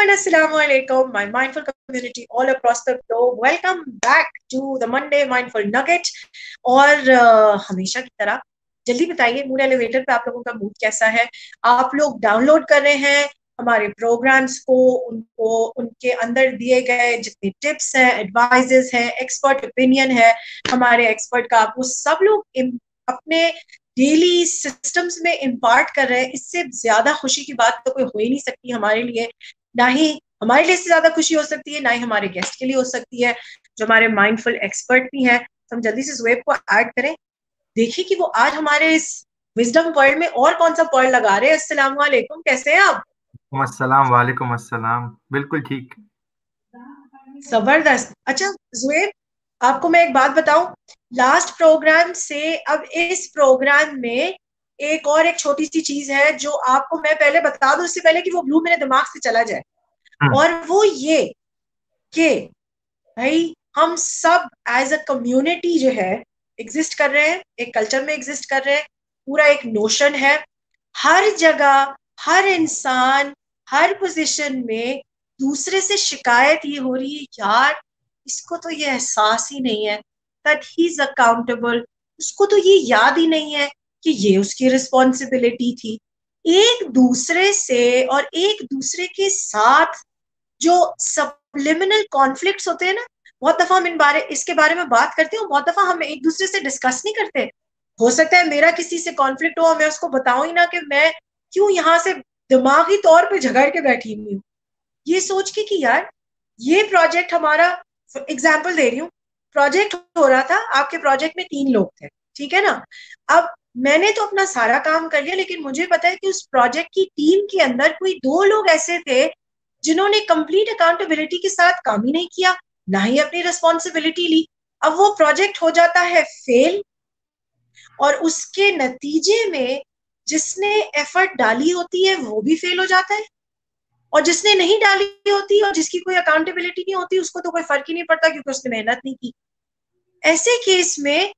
and Assalamu alaikum, my mindful community all across the globe. Welcome back to the Monday Mindful Nugget. और हमेशा की तरह जल्दी बताइए मूड एलिवेटर पे आप लोगों का मूड कैसा है। आप लोग डाउनलोड कर रहे हैं हमारे प्रोग्राम्स को, उनको उनके अंदर दिए गए जितने टिप्स हैं, एडवाइजेस हैं, एक्सपर्ट ओपिनियन है हमारे एक्सपर्ट का, आप वो सब लोग अपने डेली सिस्टम्स में इम्पार्ट कर रहे हैं। इससे ज्यादा खुशी की बात तो कोई हो ही नहीं सकती हमारे लिए। ना ही हमारे लिए इससे ज्यादा खुशी हो सकती है, ना ही हमारे गेस्ट के लिए हो सकती है जो हमारे माइंडफुल एक्सपर्ट भी हैं। तो हम जल्दी से ज़ुएब को ऐड करें, देखिए कि वो आज हमारे इस विजडम वर्ल्ड में और कौन सा पॉइंट लगा रहे हैं। अस्सलाम वालेकुम, कैसे हैं आप? वालेकुम अस्सलाम। बिल्कुल ठीक। जबरदस्त। अच्छा ज़ुएब, आपको मैं एक बात बताऊं, लास्ट प्रोग्राम से अब इस प्रोग्राम में एक छोटी सी चीज है जो आपको मैं पहले बता दूं, इससे पहले कि वो ब्लू मेरे दिमाग से चला जाए। हम्म। और वो ये कि भाई हम सब एज अ कम्युनिटी जो है एग्जिस्ट कर रहे हैं, एक कल्चर में एग्जिस्ट कर रहे हैं। पूरा एक नोशन है, हर जगह हर इंसान हर पोजीशन में दूसरे से शिकायत ये हो रही है, यार इसको तो ये एहसास ही नहीं है दैट ही इज अकाउंटेबल, उसको तो ये याद ही नहीं है कि ये उसकी रिस्पॉन्सिबिलिटी थी। एक दूसरे से और एक दूसरे के साथ जो सब्लिमिनल कॉन्फ्लिक्ट्स होते हैं ना, बहुत दफा हम इसके बारे में बात करते हैं, बहुत दफा हम एक दूसरे से डिस्कस नहीं करते। हो सकता है मेरा किसी से कॉन्फ्लिक्ट हो, मैं उसको बताऊं ही ना कि मैं क्यों यहाँ से दिमागी तौर पे झगड़ के बैठी हुई हूँ, ये सोच के कि यार ये प्रोजेक्ट हमारा, एग्जाम्पल दे रही हूँ, प्रोजेक्ट हो रहा था, आपके प्रोजेक्ट में 3 लोग थे, ठीक है ना। अब मैंने तो अपना सारा काम कर लिया, लेकिन मुझे पता है कि उस प्रोजेक्ट की टीम के अंदर कोई 2 लोग ऐसे थे जिन्होंने कंप्लीट अकाउंटेबिलिटी के साथ काम ही नहीं किया, ना ही अपनी रिस्पॉन्सिबिलिटी ली। अब वो प्रोजेक्ट हो जाता है फेल, और उसके नतीजे में जिसने एफर्ट डाली होती है वो भी फेल हो जाता है, और जिसने नहीं डाली होती और जिसकी कोई अकाउंटेबिलिटी नहीं होती उसको तो कोई फर्क ही नहीं पड़ता क्योंकि उसने मेहनत नहीं की। ऐसे केस में,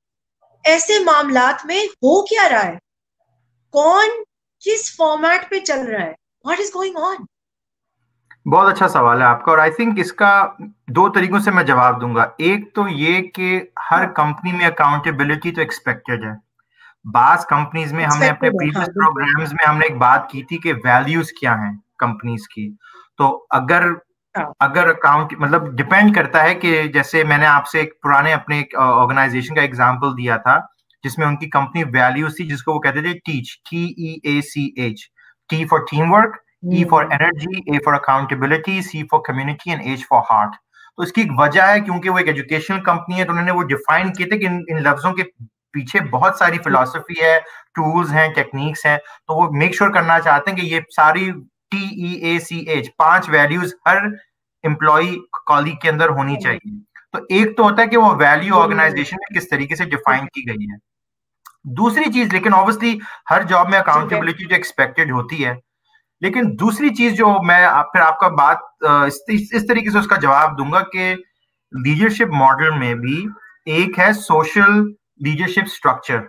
ऐसे मामलात में हो क्या रहा है, कौन किस फॉर्मेट पे चल रहा है, व्हाट इज गोइंग ऑन? बहुत अच्छा सवाल है आपका, और आई थिंक इसका दो तरीकों से मैं जवाब दूंगा। एक तो ये कि हर हाँ, कंपनी में अकाउंटेबिलिटी तो एक्सपेक्टेड है। बास कंपनीज में हमने अपने एक्सपेक्टेड है, हाँ प्रीवियस बिल्कुल। प्रोग्राम्स में हमने एक बात की थी कि वैल्यूज क्या हैं कंपनीज की। तो अगर हाँ, अगर अकाउंट मतलब डिपेंड करता है कि जैसे मैंने आपसे एक पुराने अपने ऑर्गेनाइजेशन का एग्जांपल दिया था जिसमें उनकी कंपनी वैल्यूज थी जिसको वो कहते थे teach, TEACH। T for team work, E for hmm, energy, A for accountability, C for community and H for heart. तो इसकी एक वजह है क्योंकि वो एक एजुकेशनल कंपनी है, तो उन्होंने वो डिफाइन किए थे कि इन लफ्जों के पीछे बहुत सारी फिलॉसफी है, टूल्स हैं, टेक्निक्स हैं। तो वो मेक श्योर करना चाहते हैं कि ये सारी TEACH 5 वैल्यूज हर एम्प्लॉय कॉलीग के अंदर होनी चाहिए। तो एक तो होता है कि वो वैल्यू ऑर्गेनाइजेशन में किस तरीके से डिफाइन की गई है। दूसरी चीज, लेकिन ऑब्वियसली हर जॉब में ठीक है। अकाउंटेबिलिटी जो एक्सपेक्टेड होती है, लेकिन दूसरी चीज जो मैं फिर आपका बात इस तरीके से उसका जवाब दूंगा कि लीडरशिप मॉडल में भी एक है सोशल लीडरशिप स्ट्रक्चर,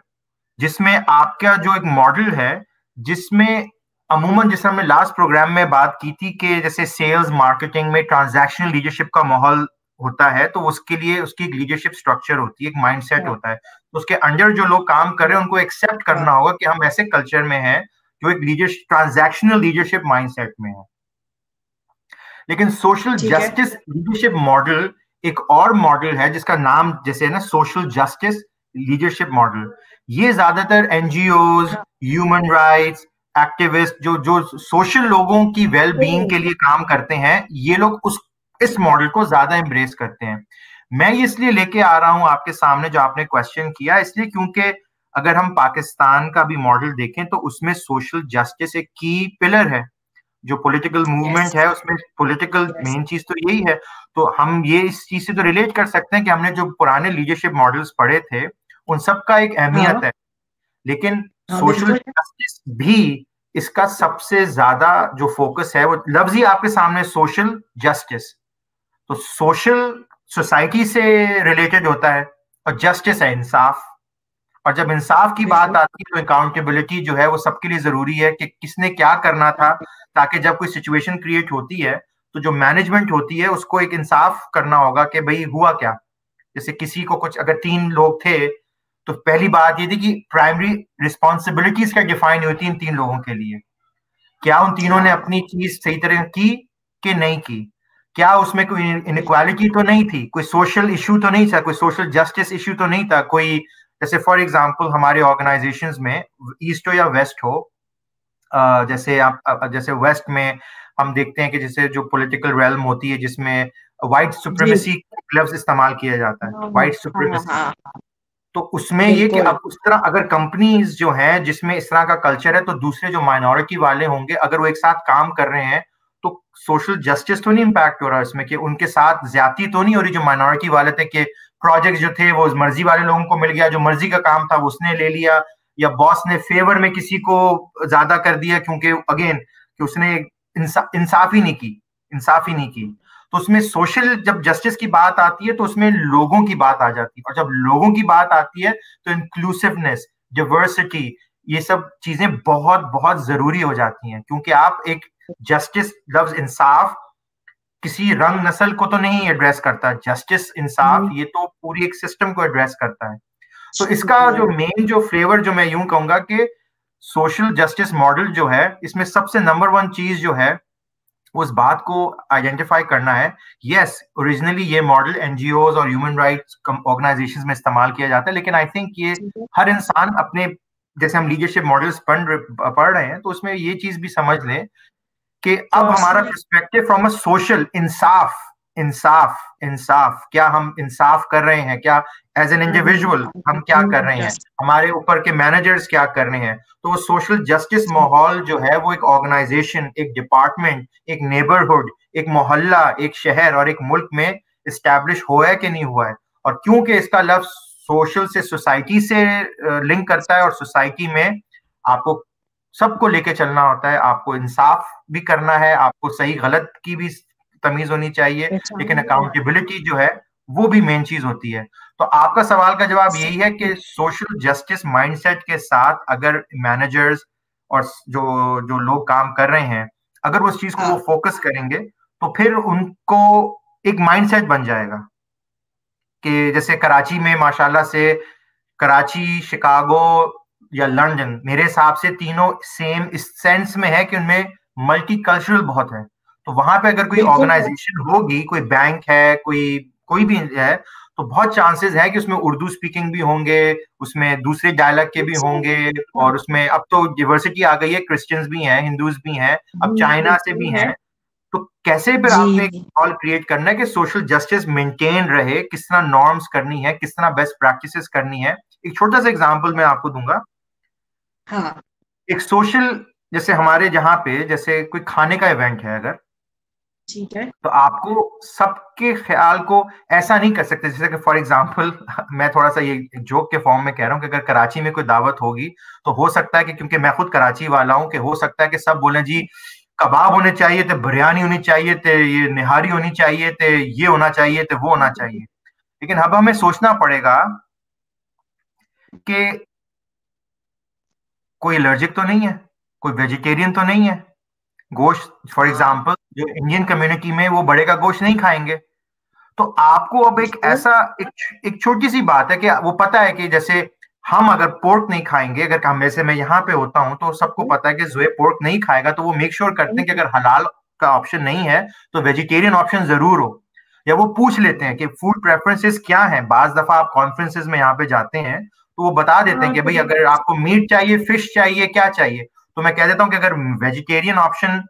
जिसमें आपका जो एक मॉडल है जिसमें अमूमन, जैसे हमने लास्ट प्रोग्राम में बात की थी कि जैसे सेल्स मार्केटिंग में ट्रांजैक्शनल लीडरशिप का माहौल होता है, तो उसके लिए उसकी एक लीडरशिप स्ट्रक्चर होती है, एक माइंडसेट हाँ, होता है। तो उसके अंडर जो लोग काम कर रहे हैं उनको एक्सेप्ट हाँ, करना होगा कि हम ऐसे कल्चर में हैं जो एक लीडरशिप ट्रांजैक्शनल लीडरशिप माइंडसेट में है। लेकिन सोशल ठीक है। जस्टिस लीडरशिप मॉडल एक और मॉडल है जिसका नाम जैसे है ना, सोशल जस्टिस लीडरशिप मॉडल। ये ज्यादातर एनजीओज, हाँ, ह्यूमन राइट्स एक्टिविस्ट, जो जो सोशल लोगों की वेल ओ, बीइंग के लिए काम करते हैं, ये लोग उस इस मॉडल को ज्यादा एम्ब्रेस करते हैं। मैं ये इसलिए लेके आ रहा हूं आपके सामने जो आपने क्वेश्चन किया, इसलिए क्योंकि अगर हम पाकिस्तान का भी मॉडल देखें तो उसमें सोशल जस्टिस एक की पिलर है। जो पॉलिटिकल यस, मूवमेंट है उसमें पॉलिटिकल यस, मेन चीज तो यही है। तो हम ये इस चीज से तो रिलेट कर सकते हैं कि हमने जो पुराने लीडरशिप मॉडल्स पढ़े थे उन सब का एक अहमियत हाँ, है, लेकिन हाँ सोशल बिल्कुल। जस्टिस भी इसका सबसे ज्यादा जो फोकस है, वो लफ्ज ही आपके सामने सोशल जस्टिस। तो सोशल सोसाइटी से रिलेटेड होता है, और जस्टिस है इंसाफ। और जब इंसाफ की बात बिल्कुल। आती है तो अकाउंटेबिलिटी जो है वो सबके लिए जरूरी है कि किसने क्या करना था, ताकि जब कोई सिचुएशन क्रिएट होती है तो जो मैनेजमेंट होती है उसको एक इंसाफ करना होगा कि भाई हुआ क्या। जैसे किसी को कुछ, अगर 3 लोग थे तो पहली बात ये थी कि प्राइमरी रिस्पॉन्सिबिलिटीज क्या डिफाइन हुई थी इन 3 लोगों के लिए। क्या उन तीनों ने अपनी चीज सही तरह की कि नहीं की? क्या उसमें कोई इनइक्वालिटी तो नहीं थी, कोई सोशल इशू तो नहीं था, कोई सोशल जस्टिस इशू तो नहीं था, कोई जैसे फॉर एग्जांपल हमारे ऑर्गेनाइजेशंस में ईस्ट हो या वेस्ट हो, जैसे आप जैसे वेस्ट में हम देखते हैं कि जैसे जो पॉलिटिकल रेल्म होती है जिसमें व्हाइट सुप्रीमेसी लफ्ज इस्तेमाल किया जाता है, व्हाइट सुप्रीमेसी। तो उसमें ये कि अब उस तरह अगर कंपनीज जो हैं जिसमें इस तरह का कल्चर है, तो दूसरे जो माइनॉरिटी वाले होंगे अगर वो एक साथ काम कर रहे हैं तो सोशल जस्टिस तो नहीं इम्पैक्ट हो रहा इसमें, कि उनके साथ ज्यादती तो नहीं हो रही जो माइनॉरिटी वाले थे, कि प्रोजेक्ट जो थे वो मर्जी वाले लोगों को मिल गया, जो मर्जी का काम था वो उसने ले लिया, या बॉस ने फेवर में किसी को ज्यादा कर दिया क्योंकि अगेन कि उसने इंसाफ ही नहीं की। तो उसमें सोशल जब जस्टिस की बात आती है तो उसमें लोगों की बात आ जाती है, और जब लोगों की बात आती है तो इंक्लूसिवनेस, डाइवर्सिटी, ये सब चीजें बहुत बहुत जरूरी हो जाती हैं, क्योंकि आप एक जस्टिस लफ्ज इंसाफ किसी रंग नस्ल को तो नहीं एड्रेस करता, जस्टिस इंसाफ ये तो पूरी एक सिस्टम को एड्रेस करता है। तो इसका जो मेन जो फ्लेवर जो मैं यूं कहूंगा कि सोशल जस्टिस मॉडल जो है इसमें सबसे नंबर 1 चीज जो है उस बात को आइडेंटिफाई करना है। यस, ओरिजिनली ये मॉडल एनजीओज और ह्यूमन राइट्स ऑर्गेनाइजेशंस में इस्तेमाल किया जाता है, लेकिन आई थिंक ये हर इंसान अपने, जैसे हम लीडरशिप मॉडल्स पढ़ रहे हैं तो उसमें ये चीज भी समझ लें कि अब हमारा पर्सपेक्टिव फ्रॉम अ सोशल इंसाफ इंसाफ इंसाफ, क्या हम इंसाफ कर रहे हैं, क्या एज एन इंडिविजुअल हम क्या कर रहे हैं, हमारे ऊपर के मैनेजर्स क्या कर रहे हैं। तो वो सोशल जस्टिस माहौल जो है वो एक ऑर्गेनाइजेशन, एक डिपार्टमेंट, एक नेबरहुड, एक मोहल्ला, एक शहर और एक मुल्क में इस्टेब्लिश हुआ है कि नहीं हुआ है। और क्योंकि इसका लफ्ज सोशल से सोसाइटी से लिंक करता है, और सोसाइटी में आपको सबको लेके चलना होता है, आपको इंसाफ भी करना है, आपको सही गलत की भी तमीज होनी चाहिए, लेकिन अकाउंटेबिलिटी जो है वो भी मेन चीज होती है। तो आपका सवाल का जवाब यही है कि सोशल जस्टिस माइंडसेट के साथ अगर मैनेजर्स और जो जो लोग काम कर रहे हैं अगर वो उस चीज को वो फोकस करेंगे तो फिर उनको एक माइंडसेट बन जाएगा कि जैसे कराची में माशाल्लाह से, कराची, शिकागो या लंदन मेरे हिसाब से तीनों सेम इस सेंस में है कि उनमें मल्टी कल्चरल बहुत है। तो वहां पे अगर कोई ऑर्गेनाइजेशन होगी, कोई बैंक है, कोई भी है, तो बहुत चांसेस है कि उसमें उर्दू स्पीकिंग भी होंगे, उसमें दूसरे डायलेक्ट के भी होंगे, और उसमें अब तो डाइवर्सिटी आ गई है, क्रिश्चियंस भी हैं, हिंदूज भी हैं, अब चाइना से भी हैं। तो कैसे फिर आपने माहौल क्रिएट करना है कि सोशल जस्टिस मेंटेन रहे, किस तरह नॉर्म्स करनी है, किस तरह बेस्ट प्रैक्टिसेस करनी है। एक छोटा सा एग्जांपल मैं आपको दूंगा। हाँ, एक सोशल, जैसे हमारे जहाँ पे जैसे कोई खाने का इवेंट है अगर, ठीक है, तो आपको सबके ख्याल को ऐसा नहीं कर सकते। जैसे कि फॉर एग्जांपल मैं थोड़ा सा ये जोक के फॉर्म में कह रहा हूँ कि अगर कराची में कोई दावत होगी तो हो सकता है कि, क्योंकि मैं खुद कराची वाला हूँ, कि हो सकता है कि सब बोले जी कबाब होने चाहिए थे, बिरयानी होनी चाहिए थे, ये निहारी होनी चाहिए थे, ये होना चाहिए थे, वो होना चाहिए। लेकिन अब हमें सोचना पड़ेगा कि कोई एलर्जिक तो नहीं है, कोई वेजिटेरियन तो नहीं है, गोश्त फॉर एग्जांपल जो इंडियन कम्युनिटी में वो बड़े का गोश्त नहीं खाएंगे। तो आपको अब एक ऐसा एक छोटी सी बात है कि वो पता है कि जैसे हम अगर पोर्क नहीं खाएंगे, अगर हम जैसे मैं यहाँ पे होता हूँ तो सबको पता है कि जोए पोर्क नहीं खाएगा, तो वो मेक श्योर करते हैं कि अगर हलाल का ऑप्शन नहीं है तो वेजिटेरियन ऑप्शन जरूर हो, या वो पूछ लेते हैं कि फूड प्रेफरेंसेस क्या हैं। बाज दफा आप कॉन्फ्रेंसेस में यहाँ पे जाते हैं तो वो बता देते हैं कि भाई अगर आपको मीट चाहिए, फिश चाहिए, क्या चाहिए। तो मैं कह देता हूँ कि अगर वेजिटेरियन ऑप्शन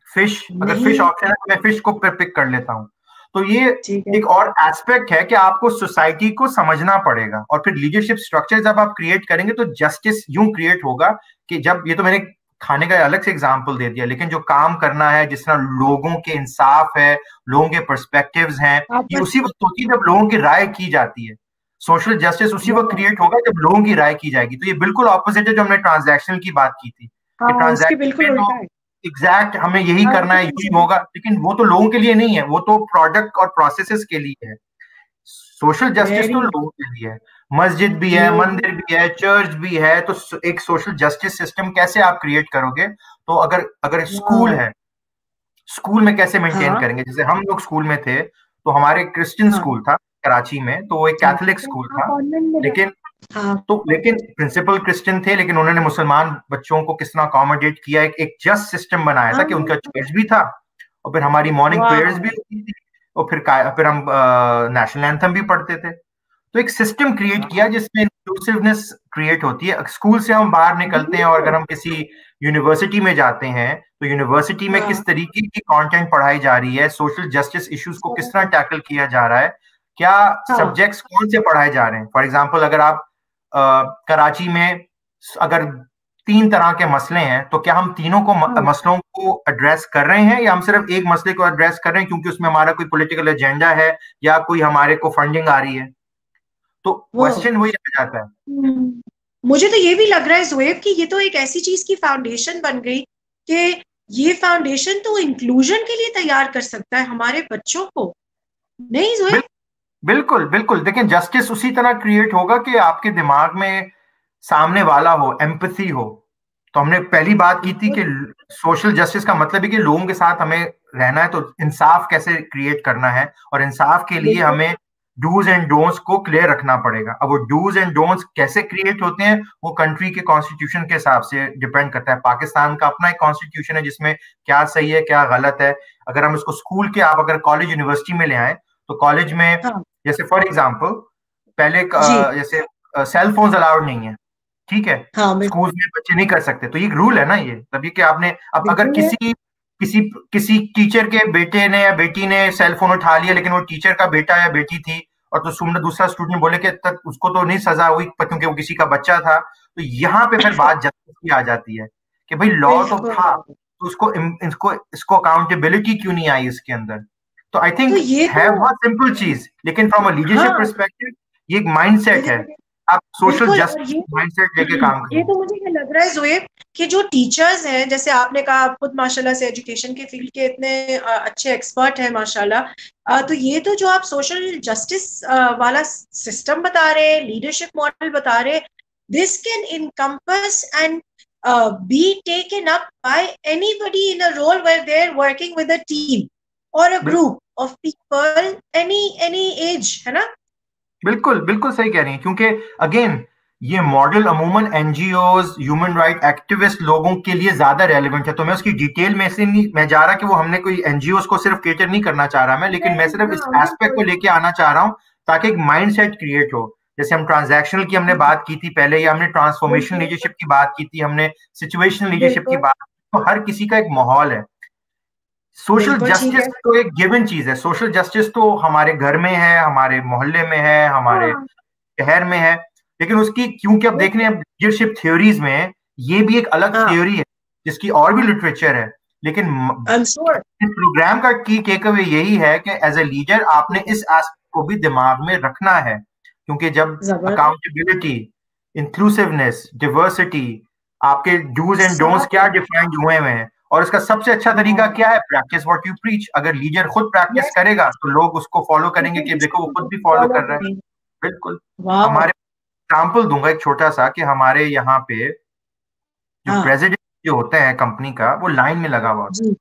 फिश, अगर फिश ऑप्शन है तो मैं फिश को पिक कर लेता हूँ। तो ये एक और एस्पेक्ट है कि आपको सोसाइटी को समझना पड़ेगा, और फिर लीडरशिप स्ट्रक्चर जब आप क्रिएट करेंगे तो जस्टिस यूं क्रिएट होगा कि जब, ये तो मैंने खाने का अलग से एग्जांपल दे दिया, लेकिन जो काम करना है, जिस तरह लोगों के इंसाफ है, लोगों के पर्सपेक्टिव्स हैं, ये उसी वक्त होती है जब लोगों की राय की जाती है। सोशल जस्टिस उसी वक्त क्रिएट होगा जब लोगों की राय की जाएगी। तो ये बिल्कुल ऑपोजिट है जो हमने ट्रांजैक्शनल की बात की थी, कि ट्रांजैक्शन एग्जैक्ट हमें यही करना है, यही होगा, लेकिन वो तो लोगों के लिए नहीं है, वो तो प्रोडक्ट और प्रोसेसेस के लिए है। सोशल जस्टिस तो लोगों के लिए है, मस्जिद भी है, मंदिर भी है, चर्च भी है। तो एक सोशल जस्टिस सिस्टम कैसे आप क्रिएट करोगे? तो अगर स्कूल है, स्कूल में कैसे मेंटेन हाँ करेंगे। जैसे हम लोग स्कूल में थे तो हमारे क्रिश्चियन हाँ। स्कूल था कराची में, तो वो एक जी कैथोलिक स्कूल हाँ, था। कॉन्वेंट में। लेकिन हाँ लेकिन प्रिंसिपल क्रिश्चियन थे, लेकिन उन्होंने मुसलमान बच्चों को किस तरह अकोमोडेट किया, एक जस्ट सिस्टम बनाया था हाँ। कि उनका चर्च भी था और फिर हमारी मॉर्निंग प्रेयर्स वाह। भी होती थी और फिर हम नेशनल एंथम भी पढ़ते थे। तो एक सिस्टम क्रिएट किया वाह, जिसमें इंक्लूसिवनेस क्रिएट होती है। स्कूल से हम बाहर निकलते हैं और अगर बिल्कुल। हम किसी यूनिवर्सिटी में जाते हैं तो यूनिवर्सिटी में किस हाँ तरीके की कंटेंट पढ़ाई जा रही है, सोशल जस्टिस इश्यूज को किस तरह हाँ टैकल किया जा रहा है, क्या हाँ सब्जेक्ट्स कौन से पढ़ाए जा रहे हैं। फॉर एग्जाम्पल अगर आप कराची में अगर 3 तरह के मसले हैं तो क्या हम तीनों को हाँ। मसलों को एड्रेस कर रहे हैं या हम सिर्फ एक मसले को एड्रेस कर रहे हैं क्योंकि उसमें हमारा कोई पॉलिटिकल एजेंडा है या कोई हमारे को फंडिंग आ रही है। तो वो क्वेश्चन वही रह जाता है। मुझे तो ये भी लग रहा है जोएब कि ये तो एक ऐसी चीज की फाउंडेशन बन गई कि ये फाउंडेशन तो इंक्लूजन के लिए तैयार कर सकता है हमारे बच्चों को। नहीं बिल, जोएब? बिल्कुल बिल्कुल, लेकिन जस्टिस उसी तरह क्रिएट होगा कि आपके दिमाग में सामने वाला हो, एम्पैथी हो। तो हमने पहली बात की थी कि बिल्कुल सोशल जस्टिस का मतलब है कि लोगों के साथ हमें रहना है, तो इंसाफ कैसे क्रिएट करना है, और इंसाफ के लिए बिल्कुल। हमें डूज एंड डोंट्स को क्लियर रखना पड़ेगा। अब वो डूज एंड डोंट्स कैसे क्रिएट होते हैं वो कंट्री के कॉन्स्टिट्यूशन के हिसाब से डिपेंड करता है। पाकिस्तान का अपना एक कॉन्स्टिट्यूशन है जिसमें क्या सही है क्या गलत है। अगर हम इसको स्कूल के, आप अगर कॉलेज यूनिवर्सिटी में ले आए तो कॉलेज में हाँ जैसे फॉर एग्जाम्पल पहले जी। जैसे सेल फोन्स अलाउड नहीं है, ठीक है, हाँ बिल्कुल। स्कूल्स में बच्चे नहीं कर सकते, तो ये रूल है ना, ये तभी कि आपने अब अगर बिल्कुल है। किसी किसी टीचर के बेटे ने या बेटी ने सेल फोन उठा लिया लेकिन वो टीचर का बेटा या बेटी थी, और तो सुनने दूसरा स्टूडेंट बोले कि तक उसको तो नहीं सजा हुई क्योंकि वो किसी का बच्चा था, तो यहाँ पे फिर बात जस्टिस की आ जाती है कि भाई लॉ तो बिल्कुल। था, तो इसको अकाउंटेबिलिटी क्यों नहीं आई इसके अंदर। तो आई तो थिंक ये तो है बहुत सिंपल चीज, लेकिन फ्रॉम अ लीडरशिप हाँ। परस्पेक्टिव ये एक माइंडसेट है। देखिए, आप सोशल बिल्कुल। और जस्टिस माइंडसेट लेके काम ये करें। तो मुझे ये लग रहा है जोएब कि जो टीचर्स हैं, जैसे आपने कहा, आप खुद माशाल्लाह से एजुकेशन के फील्ड के इतने अच्छे एक्सपर्ट हैं माशाल्लाह। तो ये तो जो आप सोशल जस्टिस वाला सिस्टम बता रहे हैं, लीडरशिप मॉडल बता रहे हैं, this can encompass and be taken up by anybody in a role where they are working with a team और a bill, group of people, any age, है ना? बिल्कुल बिल्कुल सही कह रही हैं, क्योंकि अगेन ये मॉडल अमूमन एनजीओज, ह्यूमन राइट एक्टिविस्ट लोगों के लिए ज्यादा रेलिवेंट है। तो मैं उसकी डिटेल में से नहीं मैं जा रहा कि वो हमने कोई एनजीओज को सिर्फ केटर नहीं करना चाह रहा मैं, लेकिन मैं नहीं, सिर्फ इस हाँ एस्पेक्ट को बिल्कुल। लेके आना चाह रहा हूँ ताकि एक माइंड सेट क्रिएट हो। जैसे हम ट्रांजैक्शनल की हमने बात की थी पहले, या हमने ट्रांसफॉर्मेशन बिल्कुल लीडरशिप की बात की थी, हमने सिचुएशनल लीडरशिप की बिल्कुल बात की, तो हर किसी का एक माहौल है। सोशल बिल्कुल ठीक जस्टिस है। तो एक गिवन चीज है। सोशल जस्टिस तो हमारे घर में है, हमारे मोहल्ले में है, हमारे हाँ शहर में है, लेकिन उसकी क्योंकि अब देख रहे हैं लीडरशिप थ्योरीज में ये भी एक अलग हाँ। थ्योरी है जिसकी और भी लिटरेचर है। लेकिन आई एम श्योर। इस प्रोग्राम का की टेक अवे यही है कि एज ए लीडर आपने इस एस्पेक्ट को भी दिमाग में रखना है, क्योंकि जब जबरदस्त। अकाउंटेबिलिटी, इंक्लूसिवनेस, डिवर्सिटी, आपके डूज एंड डोंट्स सब। क्या डिफाइंड हुए हुए हैं, और इसका सबसे अच्छा तरीका हाँ। क्या है, प्रैक्टिस व्हाट यू प्रीच। अगर लीडर खुद प्रैक्टिस यस। करेगा तो लोग उसको फॉलो करेंगे कि देखो वो खुद भी फॉलो फॉलो कर रहा है। करेंगे। बिल्कुल। वाह। हमारे एग्जाम्पल दूंगा एक छोटा सा कि हमारे यहाँ पे जो हाँ प्रेसिडेंट जो होते हैं कंपनी का, वो लाइन में लगा हुआ होता है, जी।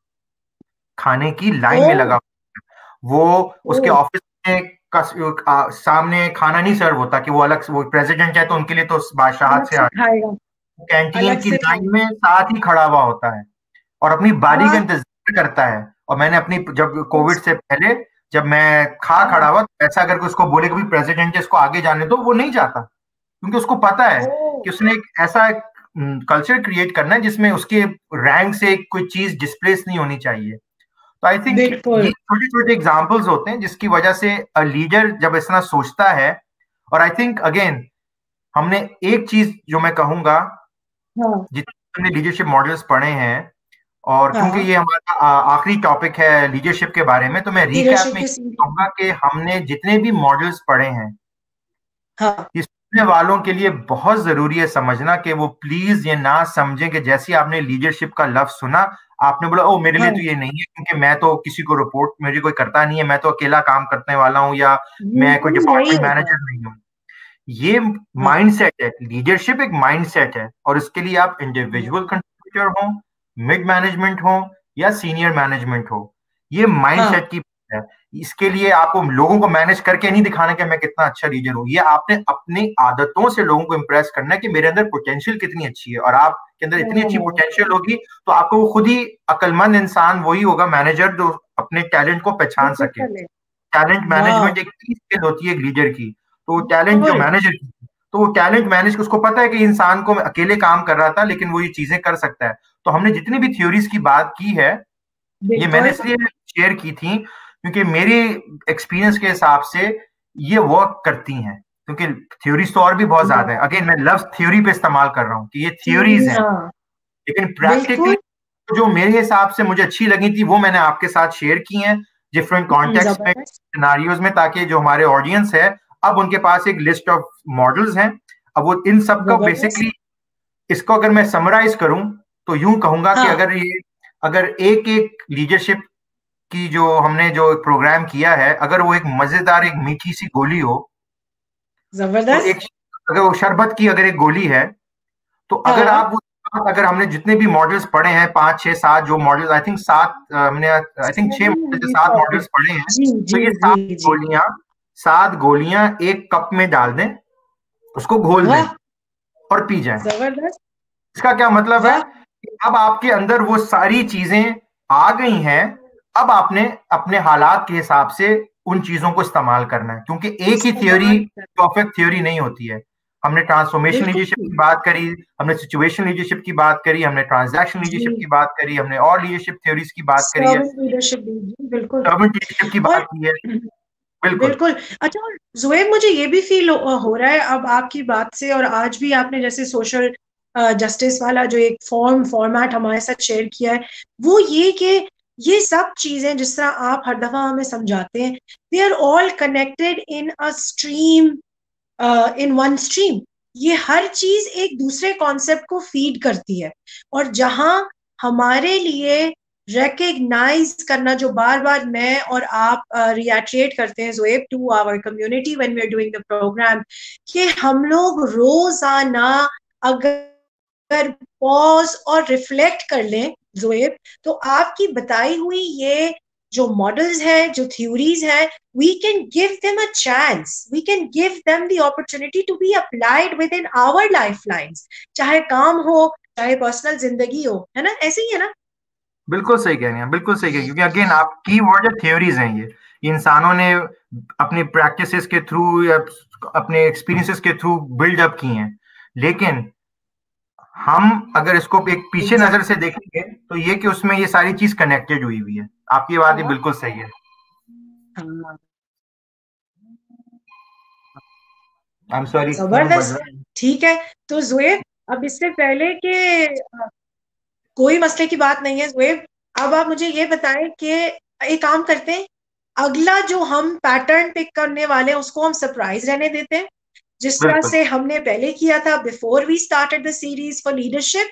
खाने की लाइन में लगा ओ। हुआ है। वो ओ। उसके ऑफिस में सामने खाना नहीं सर्व होता कि वो अलग से, वो प्रेसिडेंट है तो उनके लिए तो बादशाहत अलग से से आ, खाएगा। कैंटीन अलग की से लाइन खाएगा। में साथ ही खड़ा हुआ होता है और अपनी बारी का वाह। इंतजार करता है। और मैंने अपनी, जब कोविड से पहले जब मैं खड़ा हाँ। हुआ, ऐसा अगर उसको बोले कि प्रेसिडेंट है इसको आगे जाने दो, वो नहीं जाता, क्योंकि उसको पता है ओ। कि उसने एक ऐसा कल्चर क्रिएट करना है जिसमें उसके रैंक से कोई चीज डिस्प्लेस नहीं होनी चाहिए। तो आई थिंक ये बिल्कुल। छोटे छोटे एग्जाम्पल्स होते हैं जिसकी वजह से लीडर जब इस तरह सोचता है। और आई थिंक अगेन हमने एक चीज जो मैं कहूंगा, हाँ जितने हमने लीडरशिप मॉडल्स पढ़े हैं, और क्योंकि हाँ। ये हमारा आखिरी टॉपिक है लीडरशिप के बारे में, तो मैं रिकैप लीडरशिप में के कहूंगा सीनियर। कि हमने जितने भी मॉडल्स पढ़े हैं, हाँ ये सुनने वालों के लिए बहुत जरूरी है समझना कि वो प्लीज ये ना समझें कि जैसे आपने लीडरशिप का लफ्ज सुना आपने बोला ओ मेरे लिए तो हाँ। ये नहीं है क्योंकि मैं तो किसी को रिपोर्ट, मेरी कोई करता नहीं है, मैं तो अकेला काम करने वाला हूँ, या मैं कोई यूजुअली यही डिपार्टमेंट होता है। मैनेजर नहीं हूँ। ये हाँ। माइंडसेट है, लीडरशिप एक माइंडसेट है, और इसके लिए आप इंडिविजुअल कंट्रीब्यूटर हो, मिड मैनेजमेंट हो या सीनियर मैनेजमेंट हो, ये माइंडसेट हाँ, की बात है। इसके लिए आपको लोगों को मैनेज करके नहीं दिखाना कि मैं कितना अच्छा लीडर हूँ, ये आपने अपनी आदतों से लोगों को इंप्रेस करना है कि मेरे अंदर पोटेंशियल कितनी अच्छी है, और आपके अंदर इतनी अच्छी पोटेंशियल होगी तो आपको खुद ही अक्लमंद इंसान वही होगा मैनेजर जो अपने टैलेंट को पहचान सके। टैलेंट वाह, मैनेजमेंट एक स्किल होती है एक लीडर की, तो टैलेंट जो बिल्कुल मैनेजर की, तो वो टैलेंट मैनेज, उसको पता है कि इंसान को अकेले काम कर रहा था लेकिन वो ये चीजें कर सकता है। तो हमने जितनी भी थ्योरीज की बात की है, ये मैंने बिल्कुल। इसलिए शेयर की थी क्योंकि मेरे एक्सपीरियंस के हिसाब से ये वर्क करती हैं, क्योंकि थ्योरीज तो और भी बहुत ज्यादा है, अगेन मैं लफ्ज थ्योरी पे इस्तेमाल कर रहा हूँ कि ये थ्योरीज हैं, हाँ, लेकिन प्रैक्टिकली बिल्कुल। जो मेरे हिसाब से मुझे अच्छी लगी थी वो मैंने आपके साथ शेयर की हैं डिफरेंट कॉन्टेक्स्ट में, जबरदस्त, सिनारियोज में, ताकि जो हमारे ऑडियंस है अब उनके पास एक लिस्ट ऑफ मॉडल्स हैं। अब वो इन सब का जबरदस्त। बेसिकली, इसको अगर मैं समराइज करूं तो यूं कहूंगा कि हाँ, अगर एक एक लीडरशिप की जो हमने जो प्रोग्राम किया है, अगर वो एक मजेदार एक मीठी सी गोली हो, तो जबरदस्त। एक, अगर वो शरबत की अगर एक गोली है, तो अगर हाँ, आप अगर हमने जितने भी मॉडल्स पढ़े हैं, 5 6 7 जो मॉडल्स, आई थिंक 7, हमने आई थिंक 6 मॉडल्स या 7 मॉडल्स पढ़े हैं, जी तो जी ये जी जी। गोलियां 7 गोलियां एक कप में डाल दें, उसको घोल दें वाह, और पी जाएं। जबरदस्त। इसका क्या मतलब है वाह, कि अब आपके अंदर वो सारी चीजें आ गई हैं, अब आपने अपने हालात के हिसाब से उन चीजों को इस्तेमाल करना है, क्योंकि एक ही थ्योरी इस्तेमाल कर, परफेक्ट थ्योरी नहीं होती है। हमने ट्रांसफॉर्मेशन बिल्कुल लीडरशिप की बात करी, हमने सिचुएशन लीडरशिप की बात करी, हमने ट्रांजैक्शन लीडरशिप जी। की बात करी, हमने और लीडरशिप थ्योरीज की बात करी है, सर्वेंट लीडरशिप भी, बिल्कुल। सर्वेंट लीडरशिप की और बात की है। बिल्कुल। बिल्कुल। अच्छा, और जुएब, मुझे ये भी फील हो रहा है अब आपकी बात से, और आज भी आपने जैसे सोशल जस्टिस वाला जो एक फॉर्मेट हमारे साथ शेयर किया है, वो ये कि ये सब चीजें जिस तरह आप हर दफा हमें समझाते हैं, they are all connected in a stream, in one stream. ये हर चीज एक दूसरे कॉन्सेप्ट को फीड करती है। और जहां हमारे लिए रिकग्नाइज करना, जो बार बार मैं और आप रिएट्रेट करते हैं जोएब to our community when we are doing the program, कि हम लोग रोजाना अगर पॉज और रिफ्लेक्ट कर लें जोएब, तो आपकी बताई हुई ये जो मॉडल्स हैं, जो थ्योरीज हैं, we can give them a chance, we can give them the opportunity to be applied within our lifelines, चाहे काम हो, चाहे पर्सनल जिंदगी हो, है ना? ऐसे ही है ना? बिल्कुल सही कह रही हैं, बिल्कुल सही कह रही हैं, क्योंकि अगेन आप की वर्ड है थ्योरीज हैं, ये इंसानों ने अपनी प्रैक्टिसेस के थ्रू या अपने एक्सपीरियंसेस के थ्रू बिल्ड अप की हैं, लेकिन हम अगर इसको एक पीछे नजर से एग्जैक्टली। देखेंगे तो ये कि उसमें ये सारी चीज कनेक्टेड हुई हुई है। आपकी बात ये बिल्कुल सही है। हाँ, आई एम सॉरी, फोन बज जबरदस्त। रहा है। ठीक है, तो जुएब, अब इससे पहले कि कोई मसले की बात नहीं है जुएब, अब आप मुझे ये बताएं कि एक काम करते हैं, अगला जो हम पैटर्न पिक करने वाले हैं उसको हम सरप्राइज रहने देते हैं, जिस तरह बिल्कुल। से हमने पहले किया था before we started the series for leadership.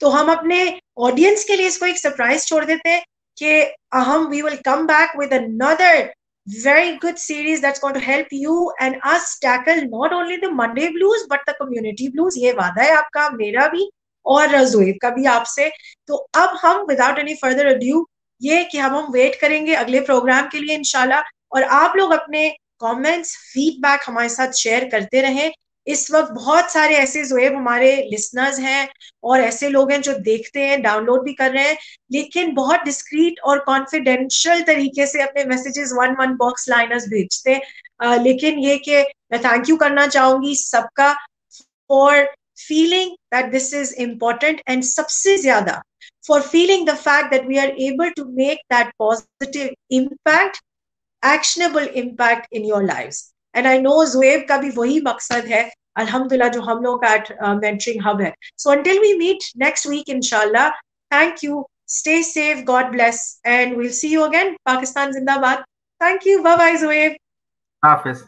तो हम अपने ऑडियंस के लिए इसको एक सरप्राइज छोड़ देते हैं कि हम we will come back with another very good series that's going to help you and us tackle not only the Monday blues but the community blues. ये वादा है आपका, मेरा भी, और जोएब का भी आपसे। तो अब हम विदाउट एनी फर्दर अड्यू, ये कि हम वेट करेंगे अगले प्रोग्राम के लिए इंशाल्लाह, और आप लोग अपने कमेंट्स, फीडबैक हमारे साथ शेयर करते रहें। इस वक्त बहुत सारे ऐसे जोएब हमारे लिसनर्स हैं और ऐसे लोग हैं जो देखते हैं, डाउनलोड भी कर रहे हैं, लेकिन बहुत डिस्क्रीट और कॉन्फिडेंशियल तरीके से अपने messages one one box liners भेजते हैं। लेकिन ये कि मैं थैंक यू करना चाहूंगी सबका for feeling that this is important, and सबसे ज्यादा for feeling the fact that we are able to make that positive impact, actionable impact in your lives. And I know Zoeb का भी वही मकसद है, अल्हम्दुलिल्लाह, जो हम लोग का mentoring hub है. So until we meet next week inshallah, thank you, stay safe, God bless, and we'll see you again. Pakistan Zindabad. Thank you, bye bye Zoeb. Hafiz.